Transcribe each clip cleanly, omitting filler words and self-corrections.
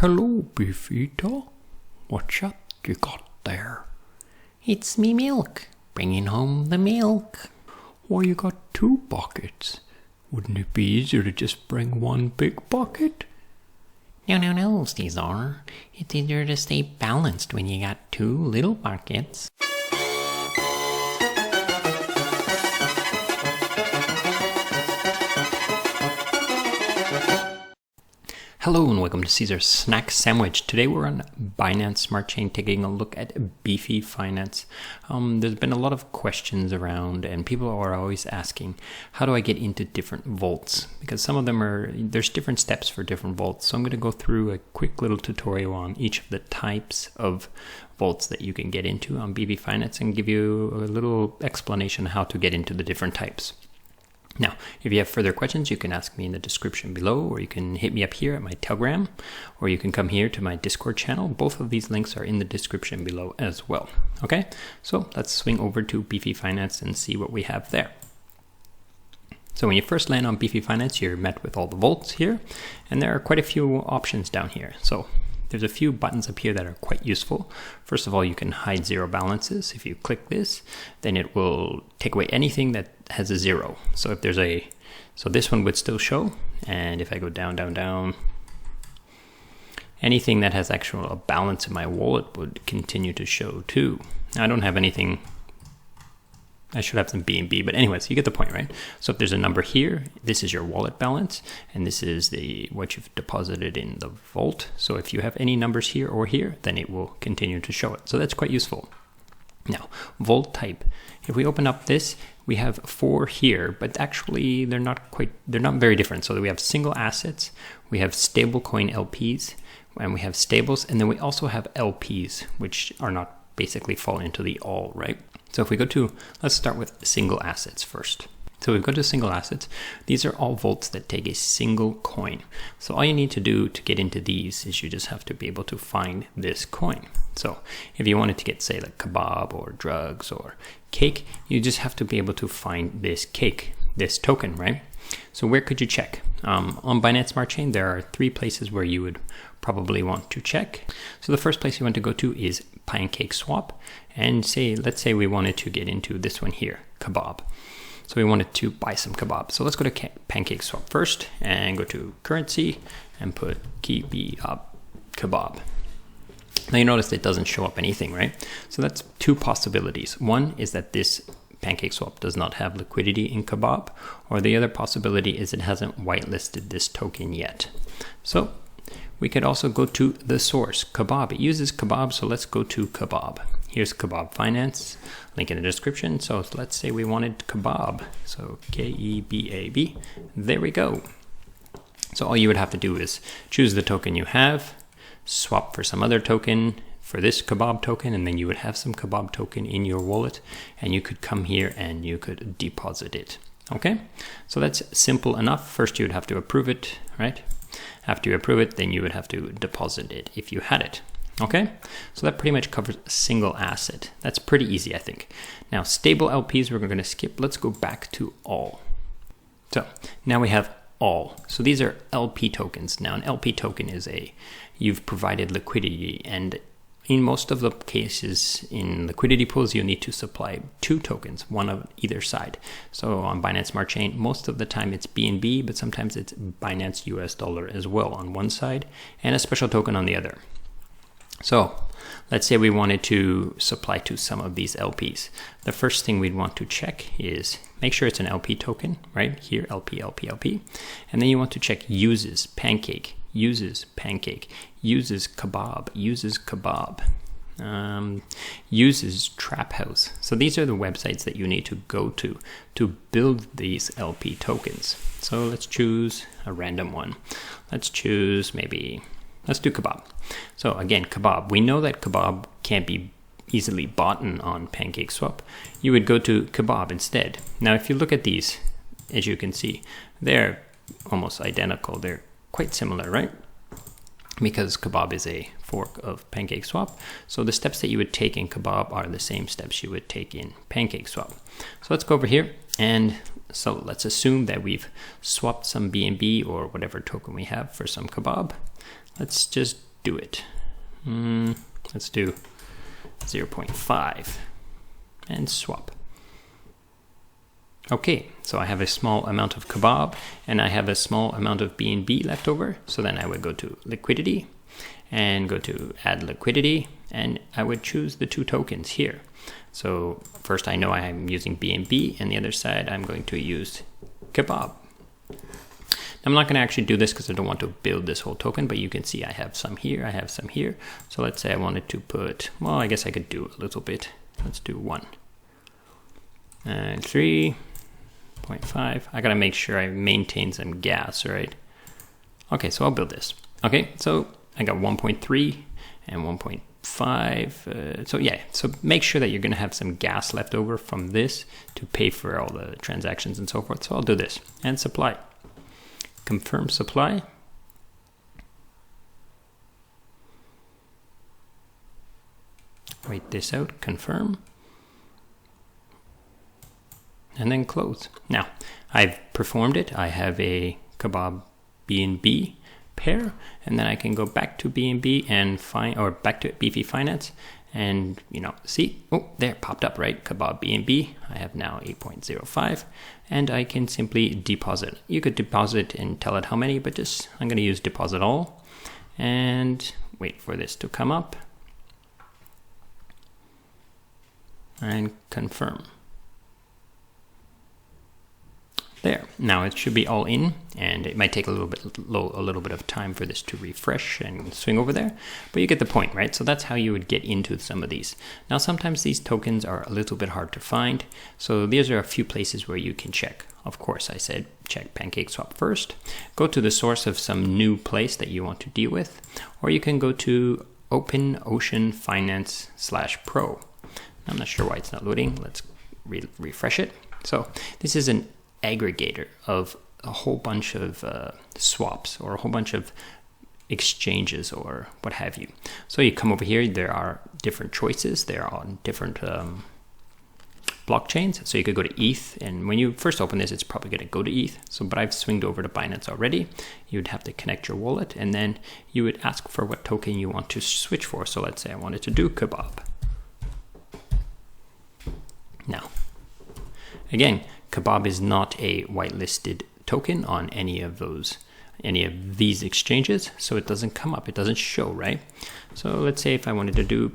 Hello, Beefy. What's that you got there? It's me milk, bringing home the milk. Why, you got two buckets. Wouldn't it be easier to just bring one big bucket? No, Caesar. It's easier to stay balanced when you got two little buckets. Hello and welcome to Caesar's Snack Sandwich. Today we're on Binance Smart Chain taking a look at Beefy Finance. There's been a lot of questions around and people are always asking, how do I get into different vaults? Because some of them there's different steps for different vaults. So I'm going to go through a quick little tutorial on each of the types of vaults that you can get into on Beefy Finance and give you a little explanation how to get into the different types. Now, if you have further questions, you can ask me in the description below, or you can hit me up here at my Telegram, or you can come here to my Discord channel. Both of these links are in the description below as well. Okay, so let's swing over to Beefy Finance and see what we have there. So when you first land on Beefy Finance, you're met with all the vaults here, and there are quite a few options down here. So there's a few buttons up here that are quite useful. First of all, you can hide zero balances. If you click this, then it will take away anything that has a zero. So if there's so this one would still show. And if I go down, anything that has actual balance in my wallet would continue to show too. Now, I don't have anything. I should have some BNB, but anyways, you get the point, right? So if there's a number here, this is your wallet balance, and this is what you've deposited in the vault. So if you have any numbers here or here, then it will continue to show it. So that's quite useful. Now, vault type. If we open up this, we have 4 here, but actually they're not very different. So we have single assets, we have stablecoin LPs, and we have stables, and then we also have LPs, which are not basically fall into the all, right? So if we go to, let's start with single assets first. So we've got to single assets. These are all vaults that take a single coin. So all you need to do to get into these is you just have to be able to find this coin. So if you wanted to get, say, like kebab or drugs or cake, you just have to be able to find this cake, this token, right? So where could you check? On Binance Smart Chain, there are 3 places where you would probably want to check. So the first place you want to go to is PancakeSwap, and let's say we wanted to get into this one here, kebab. So we wanted to buy some kebab. So let's go to PancakeSwap first and go to currency and put kebab. Now you notice it doesn't show up anything, right? So that's 2 possibilities. One is that this PancakeSwap does not have liquidity in kebab, or the other possibility is it hasn't whitelisted this token yet. So we could also go to the source, kebab. It uses kebab, so let's go to kebab. Here's Kebab Finance, link in the description. So let's say we wanted kebab, so KEBAB. There we go. So all you would have to do is choose the token you have, swap for some other token, for this kebab token, and then you would have some kebab token in your wallet, and you could come here and you could deposit it. Okay, so that's simple enough. First you would have to approve it, right? After you approve it, then you would have to deposit it if you had it. Okay, so that pretty much covers a single asset. That's pretty easy, I think. Now, stable LPs, we're going to skip. Let's go back to all. So now we have all. So these are LP tokens. Now, an LP token is you've provided liquidity, and in most of the cases in liquidity pools, you need to supply 2 tokens, one of either side. So on Binance Smart Chain, most of the time it's BNB, but sometimes it's Binance US dollar as well on one side, and a special token on the other. So let's say we wanted to supply to some of these LPs. The first thing we'd want to check is make sure it's an LP token, right? Here, LP. And then you want to check uses Pancake, uses Pancake, uses Kebab, uses Trap House. So these are the websites that you need to go to build these LP tokens. So let's choose a random one. Let's do Kebab. So again, Kebab. We know that Kebab can't be easily bought on PancakeSwap. You would go to Kebab instead. Now, if you look at these, as you can see, they're almost identical. They're quite similar, right? Because Kebab is a fork of PancakeSwap. So the steps that you would take in Kebab are the same steps you would take in PancakeSwap. So let's go over here. And so let's assume that we've swapped some BNB or whatever token we have for some Kebab. Let's just do it. Let's do 0.5 and swap. Okay, so I have a small amount of kebab and I have a small amount of BNB left over. So then I would go to liquidity and go to add liquidity, and I would choose the two tokens here. So first I know I'm using BNB, and the other side I'm going to use kebab. I'm not going to actually do this because I don't want to build this whole token, but you can see I have some here, I have some here. So let's say I wanted to put, well, I guess I could do a little bit. Let's do 1 and 3.5. I got to make sure I maintain some gas, right? Okay, so I'll build this. Okay, so I got 1.3 and 1.5. So yeah, so make sure that you're going to have some gas left over from this to pay for all the transactions and so forth. So I'll do this and supply. Confirm supply. Wait this out, confirm. And then close. Now, I've performed it. I have a kebab BNB pair, and then I can go back to BNB and find, or back to Beefy Finance, and see, oh, there it popped up, right? Kebab BNB. I have now 8.05, and I can simply deposit. You could deposit and tell it how many, but just I'm going to use deposit all, and wait for this to come up, and confirm. There. Now it should be all in, and it might take a little bit of time for this to refresh and swing over there, but you get the point, right? So that's how you would get into some of these. Now sometimes these tokens are a little bit hard to find, so these are a few places where you can check. Of course, I said check PancakeSwap first. Go to the source of some new place that you want to deal with, or you can go to OpenOcean Finance/Pro. I'm not sure why it's not loading. Let's refresh it. So this is an aggregator of a whole bunch of swaps or a whole bunch of exchanges or what have you. So you come over here, there are different choices. They're on different blockchains. So you could go to ETH, and when you first open this, it's probably going to go to ETH. So, but I've swinged over to Binance already. You would have to connect your wallet, and then you would ask for what token you want to switch for. So let's say I wanted to do kebab. Now, again, kebab is not a whitelisted token on any of these exchanges, so it doesn't come up, it doesn't show, right? So let's say if I wanted to do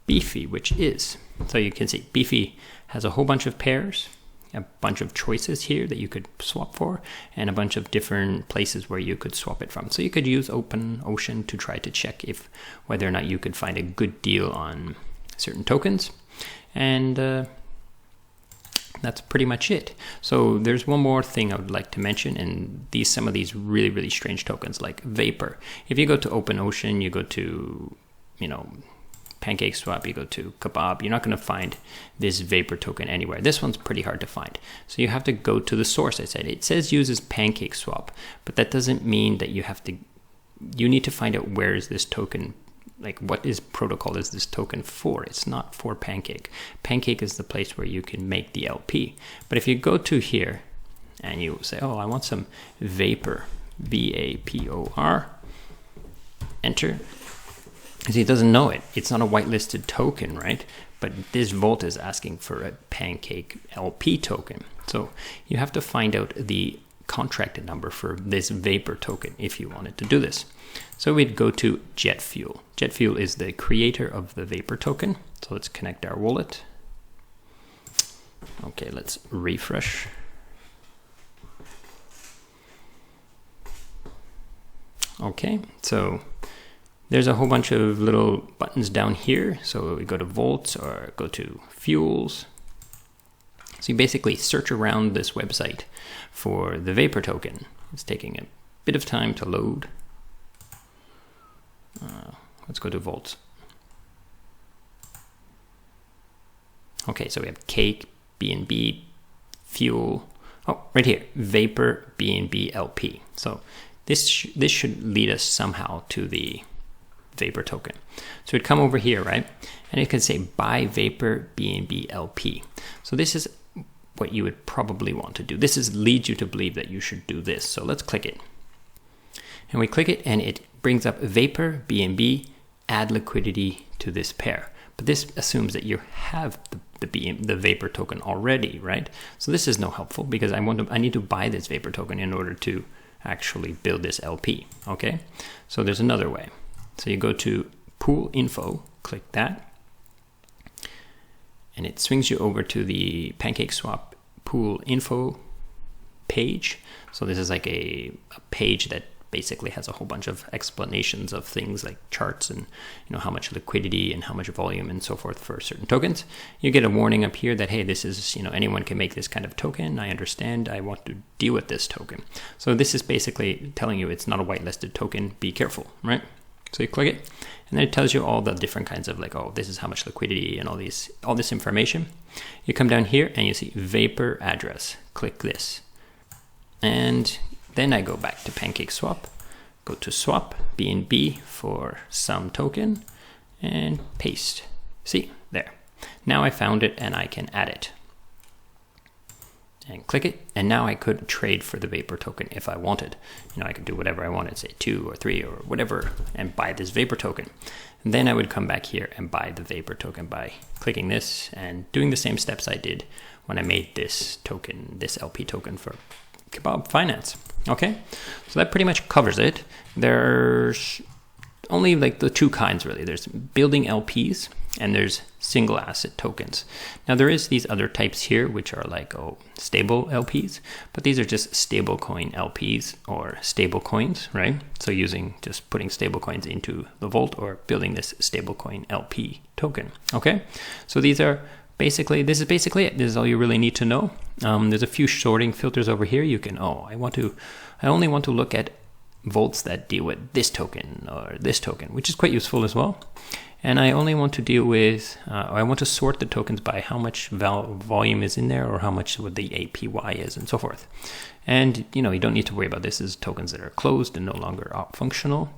Beefy, which is, so you can see Beefy has a whole bunch of pairs, a bunch of choices here that you could swap for, and a bunch of different places where you could swap it from. So you could use OpenOcean to try to check if whether or not you could find a good deal on certain tokens, and that's pretty much it. So there's one more thing I would like to mention, and some of these really, really strange tokens like Vapor. If you go to OpenOcean, you go to, PancakeSwap, you go to Kebab, you're not going to find this Vapor token anywhere. This one's pretty hard to find. So you have to go to the source. I said it says uses PancakeSwap, but that doesn't mean that you need to find out where is this token, like what protocol is this token for. It's not for Pancake. Pancake is the place where you can make the LP. But if you go to here and you say, oh, I want some Vapor, VAPOR, enter. See, it doesn't know it. It's not a whitelisted token, right? But this vault is asking for a Pancake LP token. So you have to find out the contract number for this Vapor token if you wanted to do this. So we'd go to Jet Fuel. Jet Fuel is the creator of the Vapor token. So let's connect our wallet. Okay, let's refresh. Okay, so there's a whole bunch of little buttons down here. So we go to Vaults or go to Fuels. So you basically search around this website for the Vapor token. It's taking a bit of time to load. Let's go to Vaults. Okay, so we have Cake, BNB, Fuel. Oh, right here, Vapor, BNB, LP. So this should lead us somehow to the Vapor token. So we'd come over here, right? And it can say buy Vapor, BNB, LP. So this is what you would probably want to do. This leads you to believe that you should do this. So let's click it. And we click it and it brings up Vapor, BNB, add liquidity to this pair. But this assumes that you have the Vapor token already, right? So this is no helpful because I need to buy this Vapor token in order to actually build this LP, okay? So there's another way. So you go to pool info, click that, and it swings you over to the PancakeSwap pool info page. So this is like a page that basically has a whole bunch of explanations of things like charts and how much liquidity and how much volume and so forth for certain tokens. You get a warning up here that, hey, this is, anyone can make this kind of token. I understand. I want to deal with this token. So this is basically telling you it's not a whitelisted token. Be careful, right? So you click it, and then it tells you all the different kinds of like, oh, this is how much liquidity and all this information. You come down here and you see Vapor address. Click this. And then I go back to PancakeSwap, go to swap BNB for some token and paste. See, there. Now I found it and I can add it. And click it, and now I could trade for the Vapor token if I wanted. I could do whatever I wanted, say 2 or 3 or whatever, and buy this Vapor token. And then I would come back here and buy the Vapor token by clicking this and doing the same steps I did when I made this token, this LP token for Kebab Finance. Okay, so that pretty much covers it. There's only like the two kinds really. There's building LPs and there's single asset tokens. Now there is these other types here which are like stable LPs, but these are just stablecoin LPs or stable coins, right? So just putting stable coins into the vault or building this stablecoin LP token. Okay, so this is basically it. This is all you really need to know. There's a few sorting filters over here. You can, I only want to look at vaults that deal with this token or this token, which is quite useful as well. And I only want to deal with, I want to sort the tokens by how much volume is in there or how much what the APY is and so forth. And, you don't need to worry about this. This is tokens that are closed and no longer functional.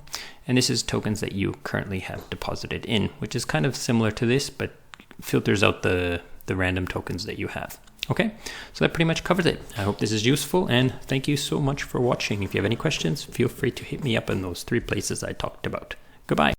And this is tokens that you currently have deposited in, which is kind of similar to this, but filters out the random tokens that you have. Okay, so that pretty much covers it. I hope this is useful, and thank you so much for watching. If you have any questions, feel free to hit me up in those 3 places I talked about. Goodbye.